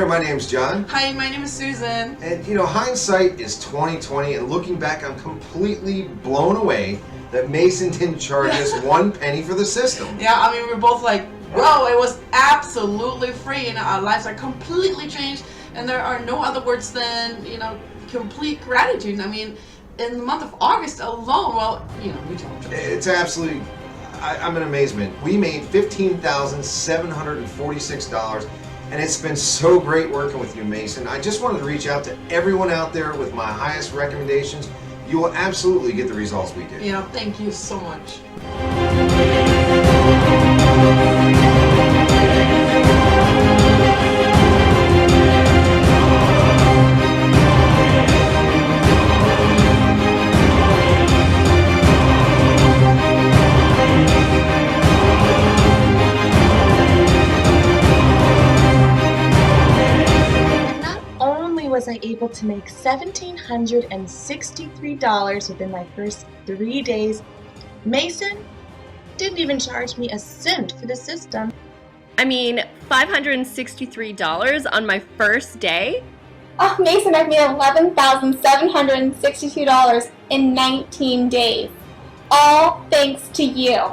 my name's John. Hi, my name is Susan. And you know, hindsight is 20/20, and looking back, I'm completely blown away that Mason didn't charge us 1 penny for the system. Yeah, I mean, we're both like, whoa, it was absolutely free, and our lives are completely changed, and there are no other words than, complete gratitude. I mean, in the month of August alone, well, you told me. It's absolutely, I'm in amazement. We made $15,746, and it's been so great working with you, Mason. I just wanted to reach out to everyone out there with my highest recommendations. You will absolutely get the results we did. Thank you so much. Was I able to make $1,763 within my first 3 days. Mason didn't even charge me a cent for the system. I mean, $563 on my first day? Oh, Mason, I've made $11,762 in 19 days. All thanks to you.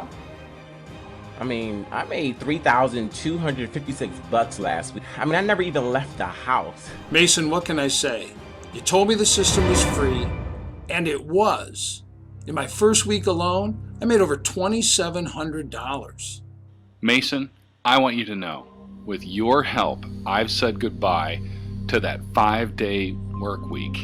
I mean, I made $3,256 last week. I mean, I never even left the house. Mason, what can I say? You told me the system was free, and it was. In my first week alone, I made over $2,700. Mason, I want you to know, with your help, I've said goodbye to that 5-day work week.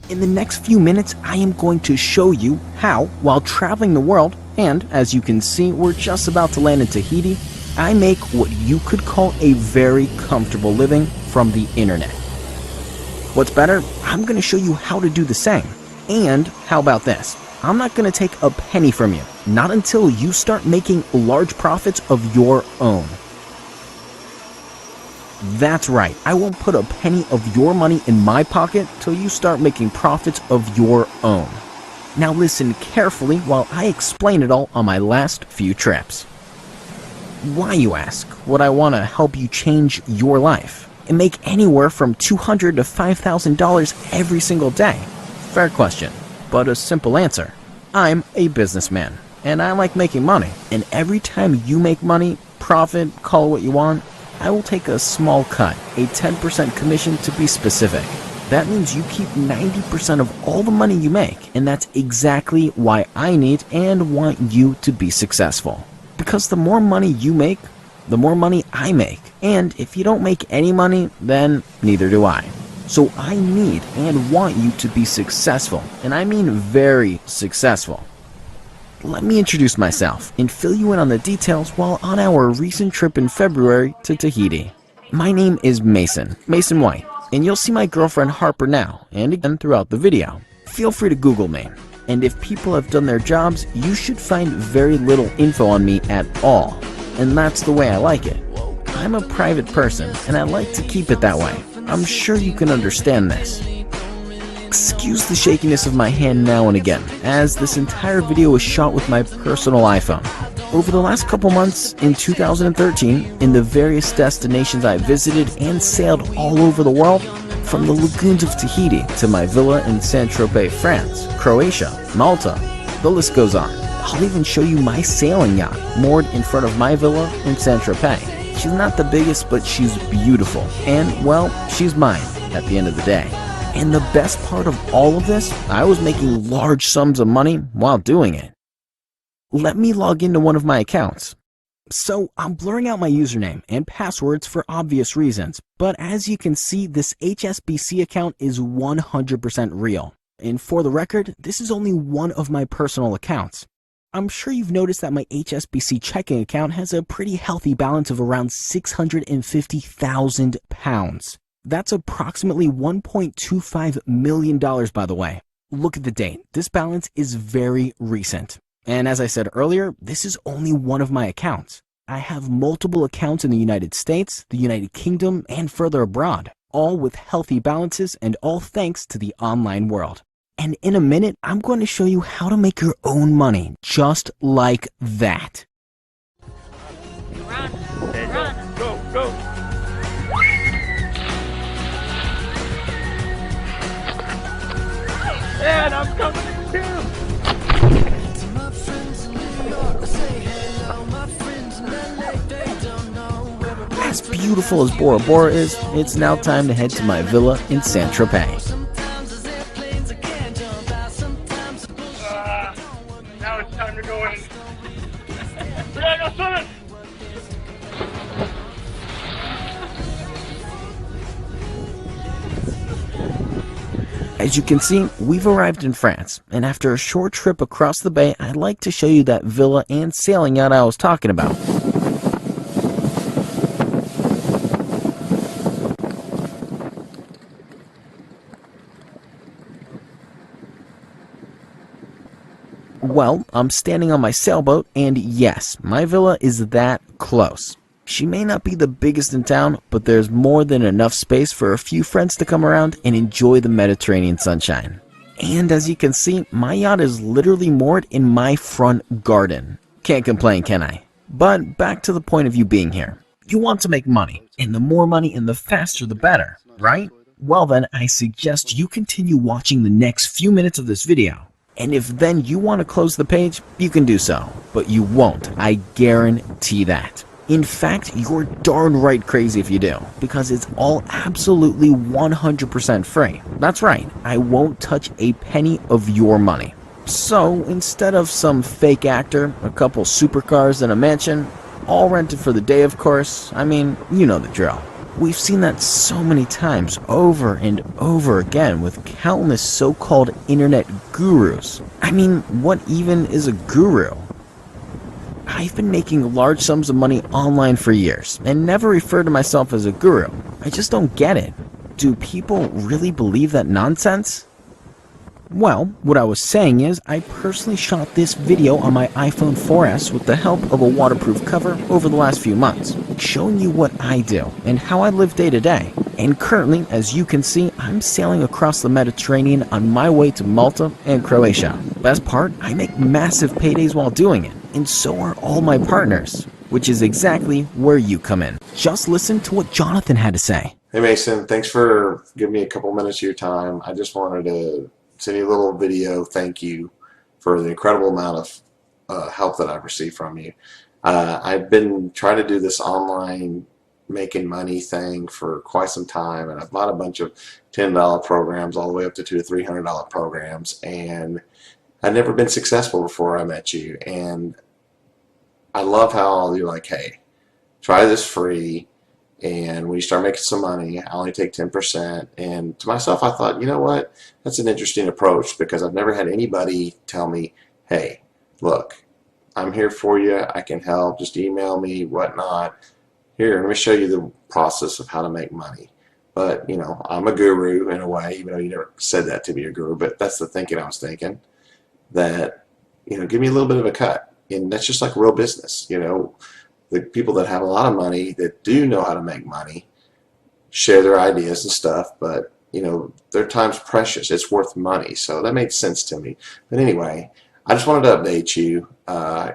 In the next few minutes, I am going to show you how, while traveling the world, and as you can see, we're just about to land in Tahiti, I make what you could call a very comfortable living from the internet. What's better, I'm going to show you how to do the same. And how about this? I'm not going to take a penny from you, not until you start making large profits of your own. That's right, I won't put a penny of your money in my pocket till you start making profits of your own. Now listen carefully while I explain it all on my last few trips. Why, you ask, would I want to help you change your life and make anywhere from $200 to $5,000 every single day? Fair question, but a simple answer. I'm a businessman, and I like making money. And every time you make money, profit, call it what you want, I will take a small cut, a 10% commission to be specific. That means you keep 90% of all the money you make, and that's exactly why I need and want you to be successful. Because the more money you make, the more money I make. And if you don't make any money, then neither do I. So I need and want you to be successful, and I mean very successful. Let me introduce myself and fill you in on the details while on our recent trip in February to Tahiti. My name is Mason White, and you'll see my girlfriend Harper now and again throughout the video. Feel free to Google me, and if people have done their jobs, you should find very little info on me at all, and that's the way I like it. I'm a private person, and I like to keep it that way. I'm sure you can understand this. Excuse the shakiness of my hand now and again, as this entire video was shot with my personal iPhone. Over the last couple months in 2013, in the various destinations I visited and sailed all over the world, from the lagoons of Tahiti to my villa in Saint-Tropez, France, Croatia, Malta, the list goes on. I'll even show you my sailing yacht moored in front of my villa in Saint-Tropez. She's not the biggest, but she's beautiful, and well, she's mine at the end of the day. And the best part of all of this, I was making large sums of money while doing it. Let me log into one of my accounts. So I'm blurring out my username and passwords for obvious reasons, but as you can see, this HSBC account is 100% real. And for the record, this is only one of my personal accounts. I'm sure you've noticed that my HSBC checking account has a pretty healthy balance of around £650,000. That's approximately $1.25 million, by the way. Look at the date. This balance is very recent. And as I said earlier, this is only one of my accounts. I have multiple accounts in the United States, the United Kingdom, and further abroad, all with healthy balances and all thanks to the online world. And in a minute, I'm going to show you how to make your own money just like that. Run. Go. And I'm coming too. As beautiful as Bora Bora is, it's now time to head to my villa in Saint-Tropez. Now it's time to go in. Yeah, go swimming. As you can see, we've arrived in France, and after a short trip across the bay, I'd like to show you that villa and sailing yacht I was talking about. Well, I'm standing on my sailboat, and yes, my villa is that close. She may not be the biggest in town, but there's more than enough space for a few friends to come around and enjoy the Mediterranean sunshine. And as you can see, my yacht is literally moored in my front garden. Can't complain, can I? But back to the point of you being here. You want to make money, and the more money and the faster the better, right? Well then, I suggest you continue watching the next few minutes of this video. And if then you want to close the page, you can do so. But you won't, I guarantee that. In fact, you're darn right crazy if you do, because it's all absolutely 100% free. That's right, I won't touch a penny of your money. So, instead of some fake actor, a couple supercars and a mansion, all rented for the day of course, I mean, you know the drill. We've seen that so many times over and over again with countless so-called internet gurus. I mean, what even is a guru? I've been making large sums of money online for years and never referred to myself as a guru. I just don't get it. Do people really believe that nonsense? Well, what I was saying is I personally shot this video on my iPhone 4S with the help of a waterproof cover over the last few months, showing you what I do and how I live day to day. And currently, as you can see, I'm sailing across the Mediterranean on my way to Malta and Croatia. Best part, I make massive paydays while doing it, and so are all my partners, which is exactly where you come in. Just listen to what Jonathan had to say. Hey Mason, thanks for giving me a couple minutes of your time. I just wanted to send you a little video thank you for the incredible amount of help that I've received from you. I've been trying to do this online making money thing for quite some time, and I've bought a bunch of $10 programs all the way up to $200 to $300 programs, and I'd never been successful before I met you. And I love how you're like, hey, try this free, and when you start making some money, I only take 10%. And to myself, I thought, you know what, that's an interesting approach, because I've never had anybody tell me, hey, look, I'm here for you, I can help, just email me, whatnot. Here, let me show you the process of how to make money. But, you know, I'm a guru in a way, even though you never said that to be a guru, but that's the thinking I was thinking, that, you know, give me a little bit of a cut. And that's just like real business, you know. The people that have a lot of money, that do know how to make money, share their ideas and stuff, but, you know, their time's precious. It's worth money. So that made sense to me. But anyway, I just wanted to update you.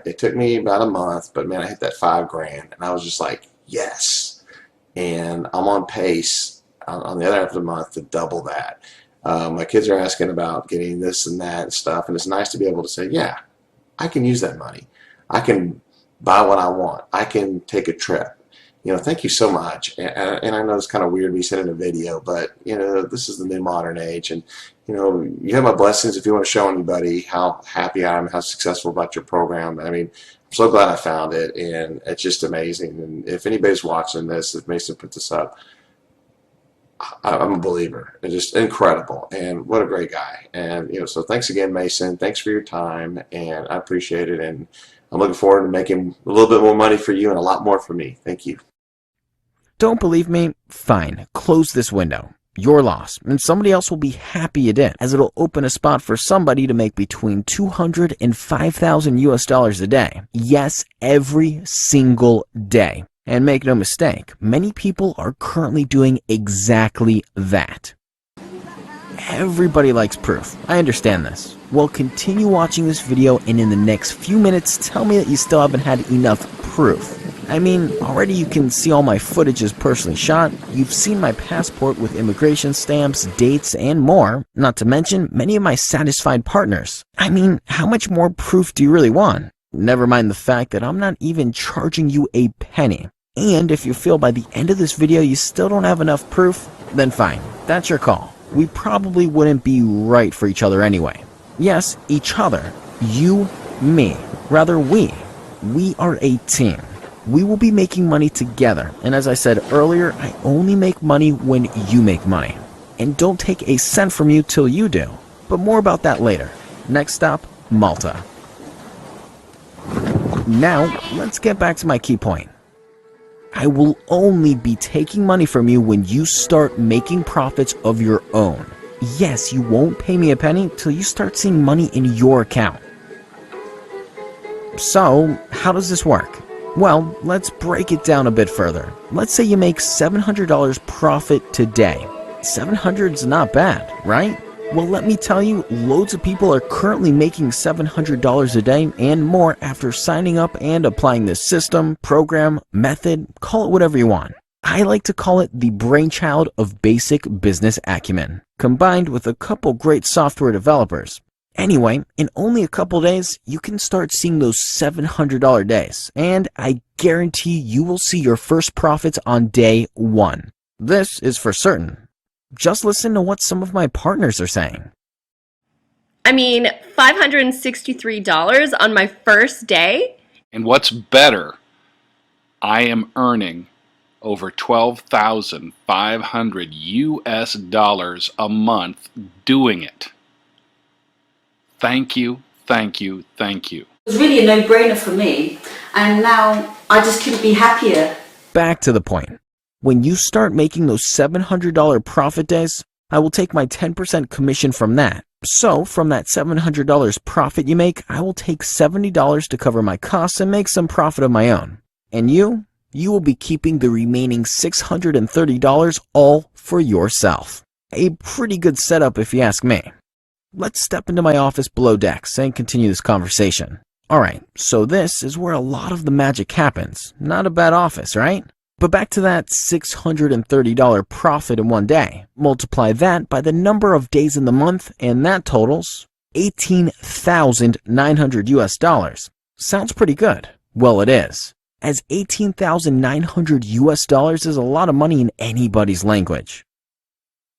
It took me about a month, but man, I hit that $5,000, and I was just like, yes. And I'm on pace on the other half of the month to double that. My kids are asking about getting this and that and stuff, and it's nice to be able to say, yeah, I can use that money. I can buy what I want. I can take a trip. You know, thank you so much. And I know it's kind of weird me sending a video, but, you know, this is the new modern age, and you have my blessings if you want to show anybody how happy I am, how successful about your program. I mean, I'm so glad I found it, and it's just amazing. And if anybody's watching this, if Mason put this up, I'm a believer. It's just incredible, and what a great guy. And so thanks again, Mason. Thanks for your time, and I appreciate it. And I'm looking forward to making a little bit more money for you and a lot more for me. Thank you. Don't believe me? Fine. Close this window. Your loss, and somebody else will be happy you did, as it'll open a spot for somebody to make between $200 and $5,000 US a day. Yes, every single day. And make no mistake, many people are currently doing exactly that. Everybody likes proof. I understand this. Well, continue watching this video, and in the next few minutes, tell me that you still haven't had enough proof. I mean, already you can see all my footage is personally shot, you've seen my passport with immigration stamps, dates, and more, not to mention many of my satisfied partners. I mean, how much more proof do you really want? Never mind the fact that I'm not even charging you a penny. And if you feel by the end of this video you still don't have enough proof, then fine, that's your call. We probably wouldn't be right for each other anyway. Yes, each other. You, me. Rather, we. We are a team. We will be making money together, and as I said earlier, I only make money when you make money. And don't take a cent from you till you do. But more about that later. Next stop, Malta. Now, let's get back to my key point. I will only be taking money from you when you start making profits of your own. Yes, you won't pay me a penny till you start seeing money in your account. So, how does this work? Well, let's break it down a bit further. Let's say you make $700 profit today. 700's not bad, right? Well, let me tell you, loads of people are currently making $700 a day and more after signing up and applying this system, program, method, call it whatever you want. I like to call it the brainchild of basic business acumen, combined with a couple great software developers. Anyway, in only a couple days, you can start seeing those $700 days, and I guarantee you will see your first profits on day one. This is for certain. Just listen to what some of my partners are saying. I mean, $563 on my first day? And what's better, I am earning over $12,500 US a month doing it. Thank you, thank you, thank you. It was really a no-brainer for me, and now I just couldn't be happier. Back to the point. When you start making those $700 profit days, I will take my 10% commission from that. So, from that $700 profit you make, I will take $70 to cover my costs and make some profit of my own. And you will be keeping the remaining $630 all for yourself. A pretty good setup if you ask me. Let's step into my office below decks and continue this conversation. Alright, so this is where a lot of the magic happens. Not a bad office, right? But back to that $630 profit in one day. Multiply that by the number of days in the month, and that totals $18,900 US. Sounds pretty good. Well, it is. As $18,900 US is a lot of money in anybody's language.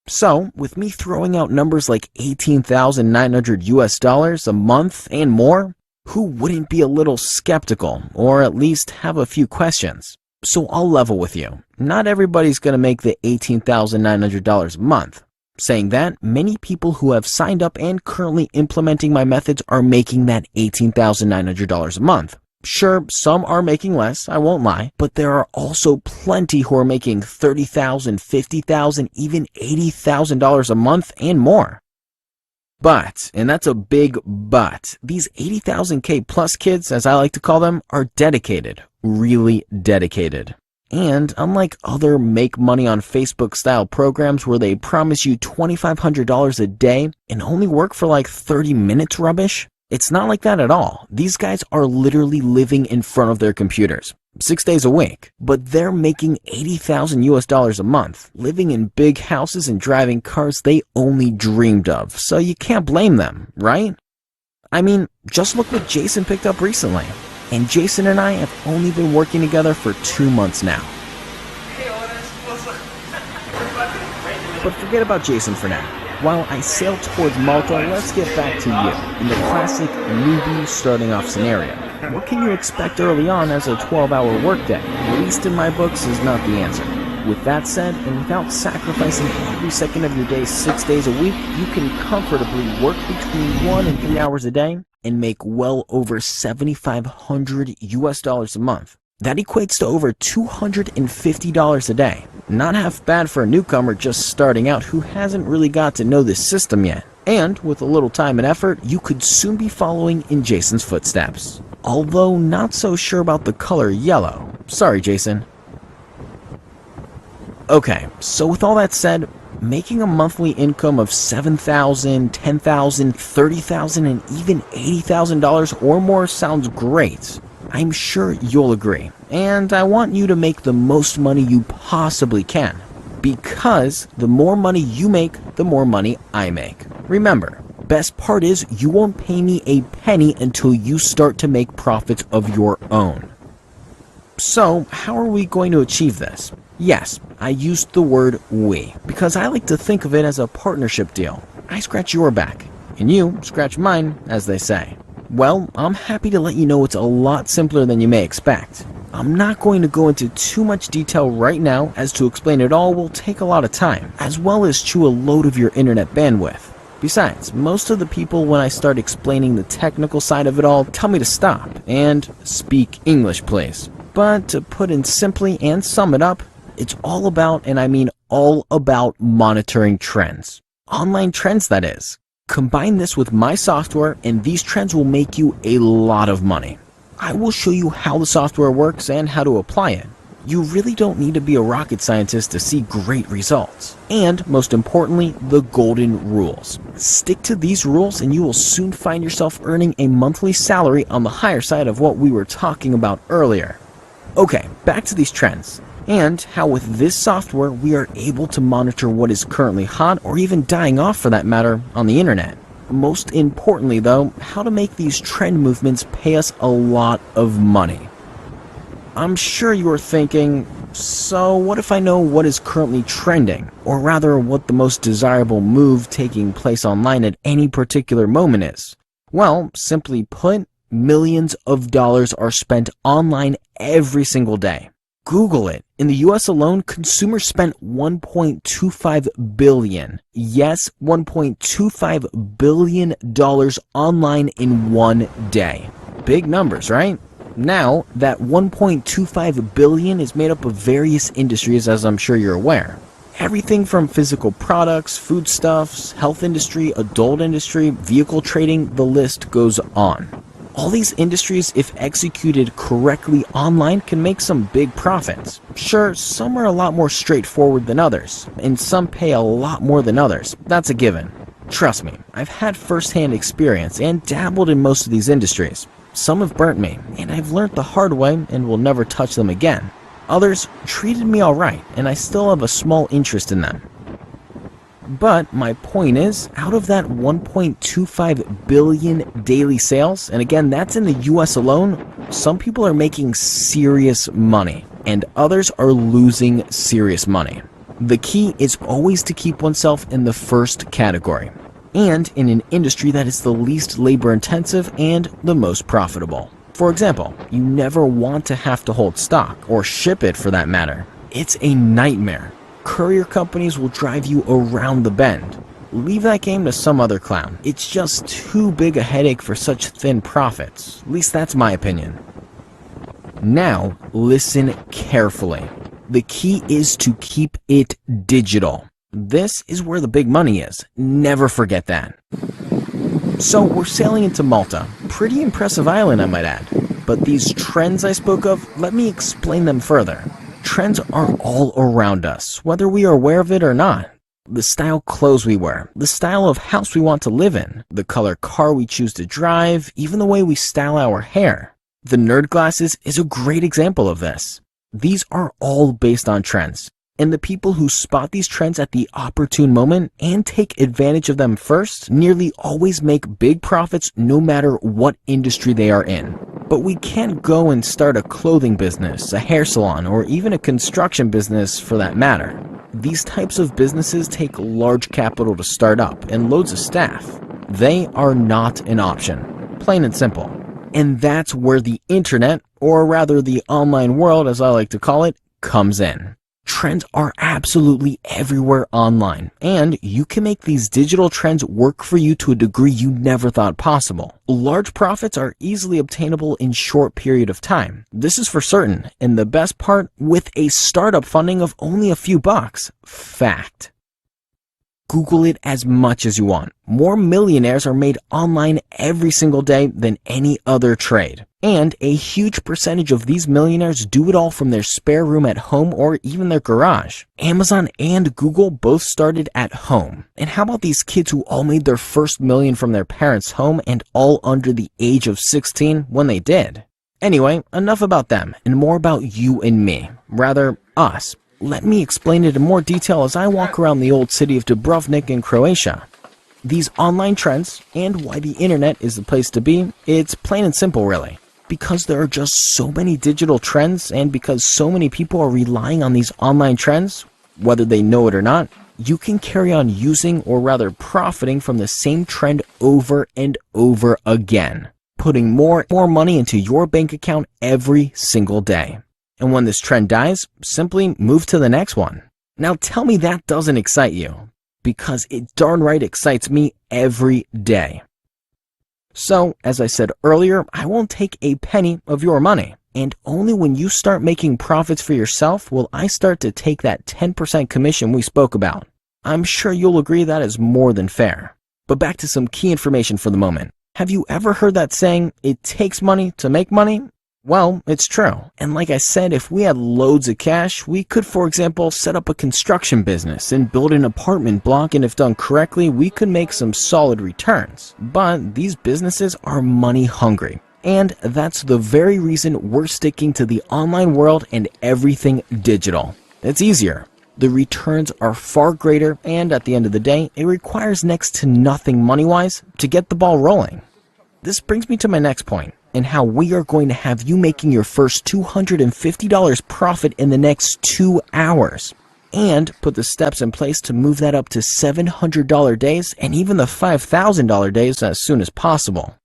So, with me throwing out numbers like $18,900 US a month and more, who wouldn't be a little skeptical, or at least have a few questions? So I'll level with you. Not everybody's going to make the $18,900 a month. Saying that, many people who have signed up and currently implementing my methods are making that $18,900 a month. Sure, some are making less, I won't lie, but there are also plenty who are making $30,000, $50,000, even $80,000 a month and more. But, and that's a big but, these 80,000K plus kids, as I like to call them, are dedicated, really dedicated. And unlike other make money on Facebook style programs where they promise you $2,500 a day and only work for like 30 minutes rubbish, it's not like that at all. These guys are literally living in front of their computers 6 days a week, but they're making $80,000 US a month, living in big houses and driving cars they only dreamed of, so you can't blame them, right? I mean, just look what Jason picked up recently. And Jason and I have only been working together for 2 months now. But forget about Jason for now. While I sail towards Malta, let's get back to you, in the classic newbie starting off scenario. What can you expect early on as a 12-hour workday? At least in my books is not the answer. With that said, and without sacrificing every second of your day 6 days a week, you can comfortably work between 1 and 3 hours a day and make well over $7,500 US a month. That equates to over $250 a day. Not half bad for a newcomer just starting out who hasn't really got to know this system yet. And with a little time and effort, you could soon be following in Jason's footsteps. Although not so sure about the color yellow. Sorry, Jason. Okay, so with all that said, making a monthly income of $7,000, $10,000, $30,000, and even $80,000 or more sounds great. I'm sure you'll agree. And I want you to make the most money you possibly can. Because the more money you make, the more money I make. Remember, best part is you won't pay me a penny until you start to make profits of your own. So, how are we going to achieve this? Yes, I used the word we, because I like to think of it as a partnership deal. I scratch your back, and you scratch mine, as they say. Well, I'm happy to let you know it's a lot simpler than you may expect. I'm not going to go into too much detail right now, as to explain it all will take a lot of time, as well as chew a load of your internet bandwidth. Besides, most of the people when I start explaining the technical side of it all tell me to stop and speak English, please. But to put it simply and sum it up, it's all about, and I mean all about, monitoring trends. Online trends, that is. Combine this with my software and these trends will make you a lot of money. I will show you how the software works and how to apply it. You really don't need to be a rocket scientist to see great results. And most importantly, the golden rules. Stick to these rules and you will soon find yourself earning a monthly salary on the higher side of what we were talking about earlier. Okay, back to these trends. And how with this software we are able to monitor what is currently hot or even dying off for that matter on the internet. Most importantly though, how to make these trend movements pay us a lot of money. I'm sure you're thinking, so what if I know what is currently trending? Or rather what the most desirable move taking place online at any particular moment is? Well, simply put, millions of dollars are spent online every single day. Google it. In the US alone, consumers spent $1.25 billion. Yes, $1.25 billion online in one day. Big numbers, right? Now, that $1.25 billion is made up of various industries, as I'm sure you're aware. Everything from physical products, foodstuffs, health industry, adult industry, vehicle trading, the list goes on. All these industries, if executed correctly online, can make some big profits. Sure, some are a lot more straightforward than others, and some pay a lot more than others. That's a given. Trust me, I've had first-hand experience and dabbled in most of these industries. Some have burnt me, and I've learned the hard way and will never touch them again. Others treated me alright, and I still have a small interest in them. But my point is, out of that 1.25 billion daily sales, and again, that's in the US alone, some people are making serious money, and others are losing serious money. The key is always to keep oneself in the first category, and in an industry that is the least labor intensive and the most profitable. For example, you never want to have to hold stock, or ship it for that matter. It's a nightmare. Courier companies will drive you around the bend. Leave that game to some other clown. It's just too big a headache for such thin profits. At least that's my opinion. Now, listen carefully. The key is to keep it digital. This is where the big money is. Never forget that. So we're sailing into Malta. Pretty impressive island, I might add. But these trends I spoke of, let me explain them further. Trends are all around us, whether we are aware of it or not. The style clothes we wear, the style of house we want to live in, the color car we choose to drive, even the way we style our hair. The nerd glasses is a great example of this. These are all based on trends, and the people who spot these trends at the opportune moment and take advantage of them first nearly always make big profits no matter what industry they are in. But we can't go and start a clothing business, a hair salon, or even a construction business for that matter. These types of businesses take large capital to start up and loads of staff. They are not an option, plain and simple. And that's where the internet, or rather the online world as I like to call it, comes in. Trends are absolutely everywhere online, and you can make these digital trends work for you to a degree you never thought possible. Large profits are easily obtainable in short period of time. This is for certain, and the best part, with a startup funding of only a few bucks. Fact. Google it as much as you want. More millionaires are made online every single day than any other trade. And a huge percentage of these millionaires do it all from their spare room at home or even their garage. Amazon and Google both started at home. And how about these kids who all made their first million from their parents' home and all under the age of 16 when they did? Anyway, enough about them and more about you and me. Rather, us. Let me explain it in more detail as I walk around the old city of Dubrovnik in Croatia. These online trends, and why the internet is the place to be, it's plain and simple really. Because there are just so many digital trends, and because so many people are relying on these online trends, whether they know it or not, you can carry on using, or rather profiting from the same trend over and over again, putting more money into your bank account every single day. And when this trend dies, simply move to the next one. Now tell me that doesn't excite you, because it darn right excites me every day. So, as I said earlier, I won't take a penny of your money. And only when you start making profits for yourself will I start to take that 10% commission we spoke about. I'm sure you'll agree that is more than fair. But back to some key information for the moment. Have you ever heard that saying, it takes money to make money? Well, it's true. And like I said, if we had loads of cash, we could, for example, set up a construction business and build an apartment block, and if done correctly, we could make some solid returns. But these businesses are money hungry. And that's the very reason we're sticking to the online world and everything digital. It's easier. The returns are far greater, and at the end of the day, it requires next to nothing money-wise to get the ball rolling. This brings me to my next point, and how we are going to have you making your first $250 profit in the next 2 hours, and put the steps in place to move that up to $700 days and even the $5,000 days as soon as possible.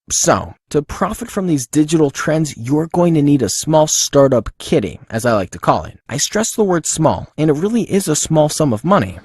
So, to profit from these digital trends, you're going to need a small startup kitty, as I like to call it. I stress the word small, and it really is a small sum of money.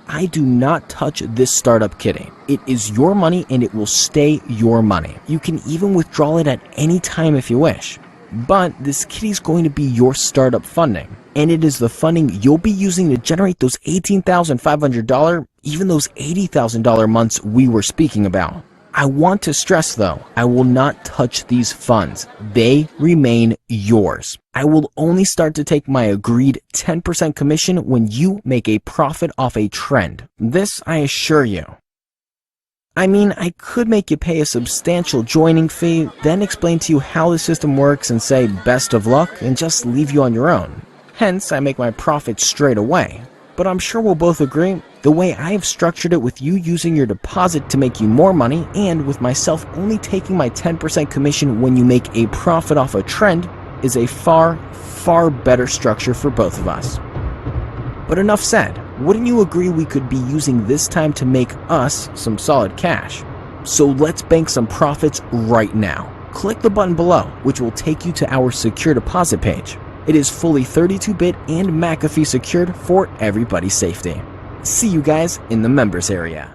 I do not touch this startup kitty. It is your money and it will stay your money. You can even withdraw it at any time if you wish. But this kitty is going to be your startup funding. And it is the funding you'll be using to generate those $18,500, even those $80,000 months we were speaking about. I want to stress though, I will not touch these funds. They remain yours. I will only start to take my agreed 10% commission when you make a profit off a trend. This I assure you. I mean, I could make you pay a substantial joining fee, then explain to you how the system works and say best of luck and just leave you on your own. Hence, I make my profit straight away. But I'm sure we'll both agree, the way I have structured it with you using your deposit to make you more money, and with myself only taking my 10% commission when you make a profit off a trend, is a far, far better structure for both of us. But enough said, wouldn't you agree we could be using this time to make us some solid cash? So let's bank some profits right now. Click the button below, which will take you to our secure deposit page. It is fully 32-bit and McAfee secured for everybody's safety. See you guys in the members area.